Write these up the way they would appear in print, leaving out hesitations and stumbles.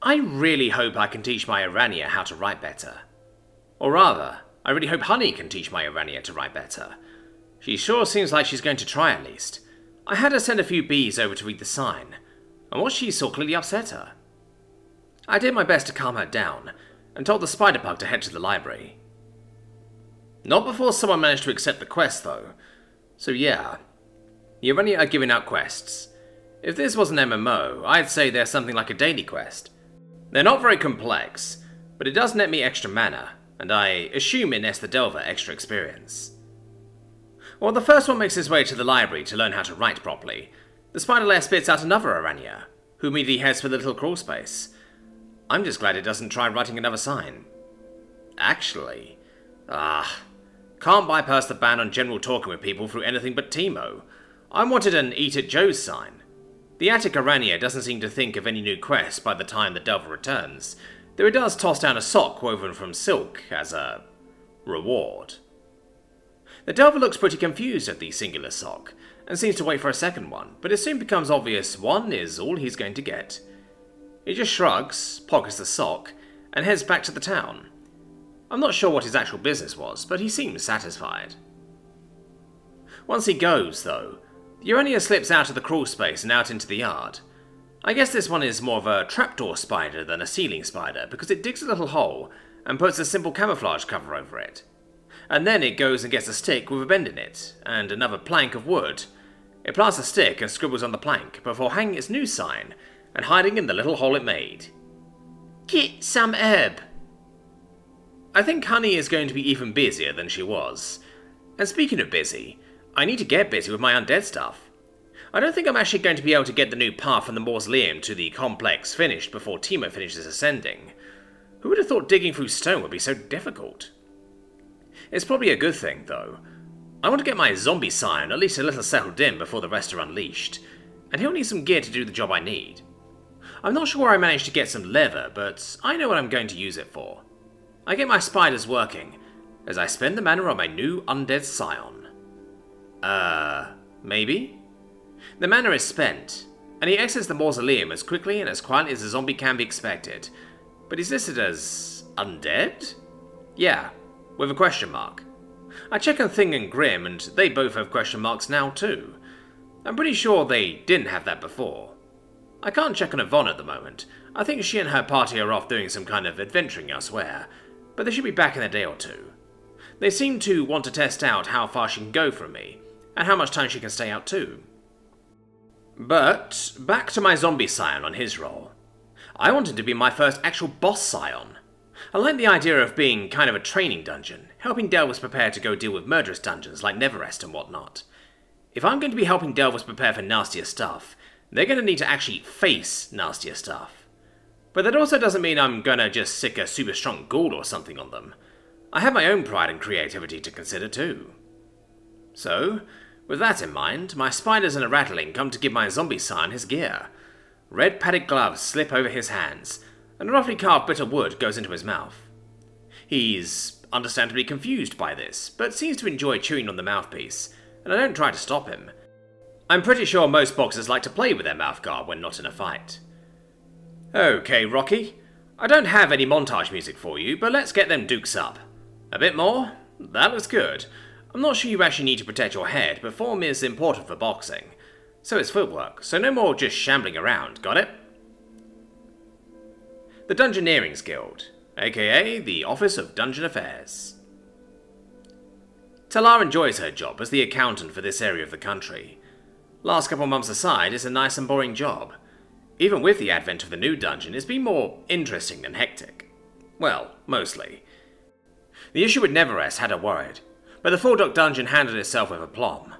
I really hope I can teach my Orania how to write better. Or rather, I really hope Honey can teach my Orania to write better. She sure seems like she's going to try at least. I had her send a few bees over to read the sign, and what she saw clearly upset her. I did my best to calm her down, and told the spider pug to head to the library. Not before someone managed to accept the quest, though. So yeah, the Orania are giving out quests. If this was an MMO, I'd say they're something like a daily quest. They're not very complex, but it does net me extra mana, and I assume it nets the Delver extra experience. While the first one makes his way to the library to learn how to write properly, the spider lair spits out another Orania, who immediately heads for the little crawl space. I'm just glad it doesn't try writing another sign. Actually, can't bypass the ban on general talking with people through anything but Teemo. I wanted an Eat at Joe's sign. The Attic Orania doesn't seem to think of any new quests by the time the Delver returns, though it does toss down a sock woven from silk as a reward. The Delver looks pretty confused at the singular sock, and seems to wait for a second one, but it soon becomes obvious one is all he's going to get. He just shrugs, pockets the sock, and heads back to the town. I'm not sure what his actual business was, but he seems satisfied. Once he goes, though, the Orania slips out of the crawl space and out into the yard. I guess this one is more of a trapdoor spider than a ceiling spider, because it digs a little hole and puts a simple camouflage cover over it. And then it goes and gets a stick with a bend in it, and another plank of wood. It plants a stick and scribbles on the plank, before hanging its new sign, and hiding in the little hole it made. Get some herb. I think Honey is going to be even busier than she was. And speaking of busy, I need to get busy with my undead stuff. I don't think I'm actually going to be able to get the new path from the mausoleum to the complex finished before Teemo finishes ascending. Who would have thought digging through stone would be so difficult? It's probably a good thing, though. I want to get my zombie scion at least a little settled in before the rest are unleashed, and he'll need some gear to do the job I need. I'm not sure where I managed to get some leather, but I know what I'm going to use it for. I get my spiders working, as I spend the mana on my new undead scion. Maybe? The mana is spent, and he exits the mausoleum as quickly and as quietly as a zombie can be expected, but he's listed as undead? Yeah, with a question mark. I check on Thing and Grim, and they both have question marks now too. I'm pretty sure they didn't have that before. I can't check on Yvonne at the moment. I think she and her party are off doing some kind of adventuring elsewhere, but they should be back in a day or two. They seem to want to test out how far she can go from me, and how much time she can stay out too. But back to my zombie scion on his roll. I wanted to be my first actual boss scion. I like the idea of being kind of a training dungeon, helping Delvers prepare to go deal with murderous dungeons like Neverrest and whatnot. If I'm going to be helping Delvers prepare for nastier stuff, they're going to need to actually face nastier stuff. But that also doesn't mean I'm going to just sick a super strong ghoul or something on them. I have my own pride and creativity to consider too. So, with that in mind, my spiders and a rattling come to give my zombie scion his gear. Red padded gloves slip over his hands, and a roughly carved bit of wood goes into his mouth. He's understandably confused by this, but seems to enjoy chewing on the mouthpiece, and I don't try to stop him. I'm pretty sure most boxers like to play with their mouth guard when not in a fight. Okay, Rocky. I don't have any montage music for you, but let's get them dukes up. A bit more? That looks good. I'm not sure you actually need to protect your head, but form is important for boxing. So is footwork, so no more just shambling around, got it? The Dungeoneering's Guild, aka the Office of Dungeon Affairs. Talar enjoys her job as the accountant for this area of the country. Last couple months aside, it's a nice and boring job. Even with the advent of the new dungeon, it's been more interesting than hectic. Well, mostly. The issue with Neverrest had her worried, but the Full Dock dungeon handled itself with aplomb.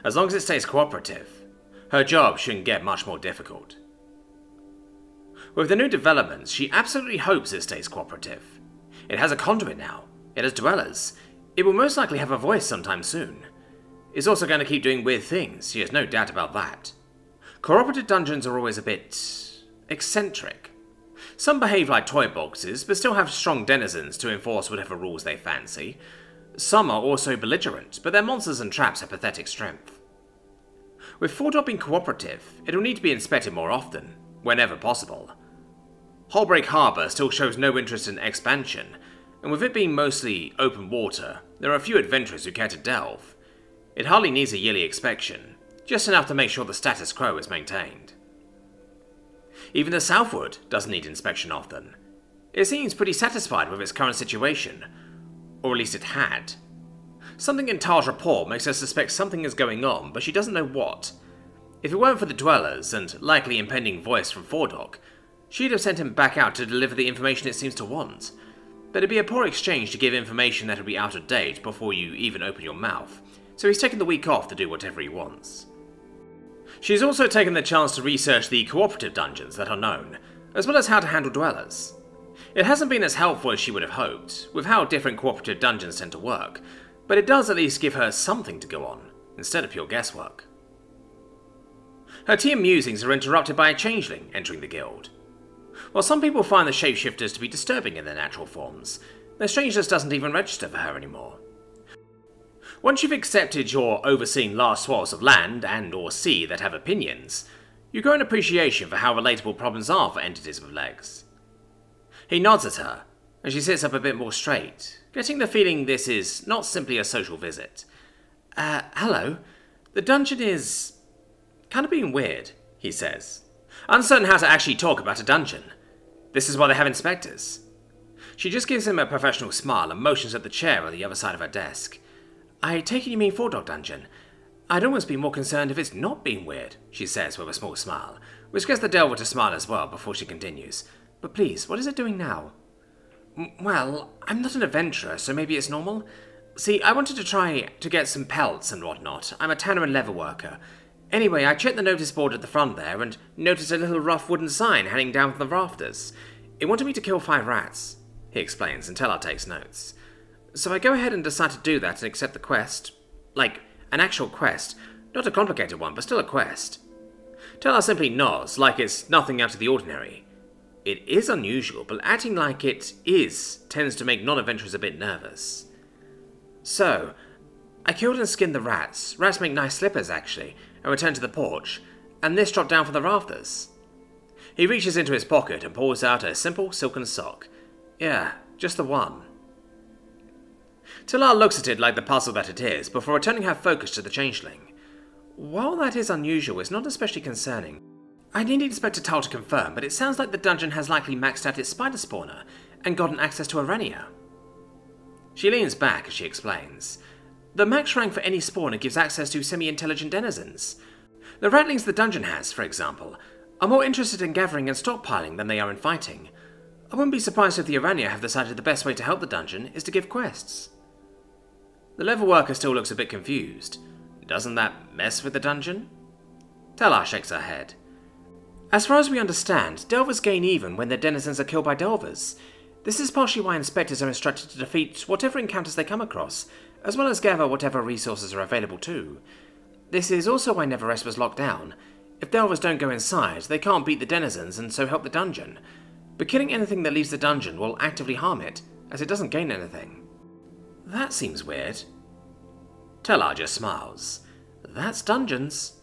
As long as it stays cooperative, her job shouldn't get much more difficult. With the new developments, she absolutely hopes it stays cooperative. It has a conduit now, it has dwellers, it will most likely have a voice sometime soon. It's also going to keep doing weird things, she has no doubt about that. Cooperative dungeons are always a bit eccentric. Some behave like toy boxes, but still have strong denizens to enforce whatever rules they fancy. Some are also belligerent, but their monsters and traps have pathetic strength. With Full Dock being cooperative, it will need to be inspected more often, whenever possible. Holbreak Harbour still shows no interest in expansion, and with it being mostly open water, there are few adventurers who care to delve. It hardly needs a yearly inspection, just enough to make sure the status quo is maintained. Even the Southward doesn't need inspection often. It seems pretty satisfied with its current situation, or at least it had. Something in Tal's report makes her suspect something is going on, but she doesn't know what. If it weren't for the dwellers, and likely impending voice from Fordok, she'd have sent him back out to deliver the information it seems to want. But it'd be a poor exchange to give information that would be out of date before you even open your mouth, so he's taken the week off to do whatever he wants. She's also taken the chance to research the cooperative dungeons that are known, as well as how to handle dwellers. It hasn't been as helpful as she would have hoped, with how different cooperative dungeons tend to work, but it does at least give her something to go on, instead of pure guesswork. Her tea and musings are interrupted by a changeling entering the guild. While some people find the shapeshifters to be disturbing in their natural forms, their strangeness doesn't even register for her anymore. Once you've accepted you're overseeing large swaths of land and or sea that have opinions, you grow an appreciation for how relatable problems are for entities with legs. He nods at her, and she sits up a bit more straight, getting the feeling this is not simply a social visit. Hello. The dungeon is kind of being weird, he says, uncertain how to actually talk about a dungeon. This is why they have inspectors. She just gives him a professional smile and motions at the chair on the other side of her desk. I take it you mean Fordok Dungeon. I'd almost be more concerned if it's not being weird, she says with a small smile, which gets the Delver to smile as well before she continues. But please, what is it doing now? Well, I'm not an adventurer, so maybe it's normal. See, I wanted to try to get some pelts and whatnot. I'm a tanner and leather worker. Anyway, I checked the notice board at the front there and noticed a little rough wooden sign hanging down from the rafters. It wanted me to kill 5 rats, he explains, and Telar takes notes. So I go ahead and decide to do that and accept the quest. Like, an actual quest. Not a complicated one, but still a quest. Telar simply nods, like it's nothing out of the ordinary. It is unusual, but acting like it is tends to make non-adventurers a bit nervous. So, I killed and skinned the rats. Rats make nice slippers, actually, and returned to the porch, and this dropped down from the rafters. He reaches into his pocket and pulls out a simple silken sock. Yeah, just the one. Telar looks at it like the puzzle that it is, before returning her focus to the changeling. While that is unusual, it's not especially concerning. I need Inspector Tal to confirm, but it sounds like the dungeon has likely maxed out its spider spawner and gotten access to Arania. She leans back as she explains. The max rank for any spawner gives access to semi-intelligent denizens. The ratlings the dungeon has, for example, are more interested in gathering and stockpiling than they are in fighting. I wouldn't be surprised if the Arania have decided the best way to help the dungeon is to give quests. The leather worker still looks a bit confused. Doesn't that mess with the dungeon? Telar shakes her head. As far as we understand, delvers gain even when their denizens are killed by delvers. This is partially why inspectors are instructed to defeat whatever encounters they come across, as well as gather whatever resources are available too. This is also why Neverrest was locked down. If delvers don't go inside, they can't beat the denizens and so help the dungeon. But killing anything that leaves the dungeon will actively harm it, as it doesn't gain anything. That seems weird. Telar just smiles. That's dungeons.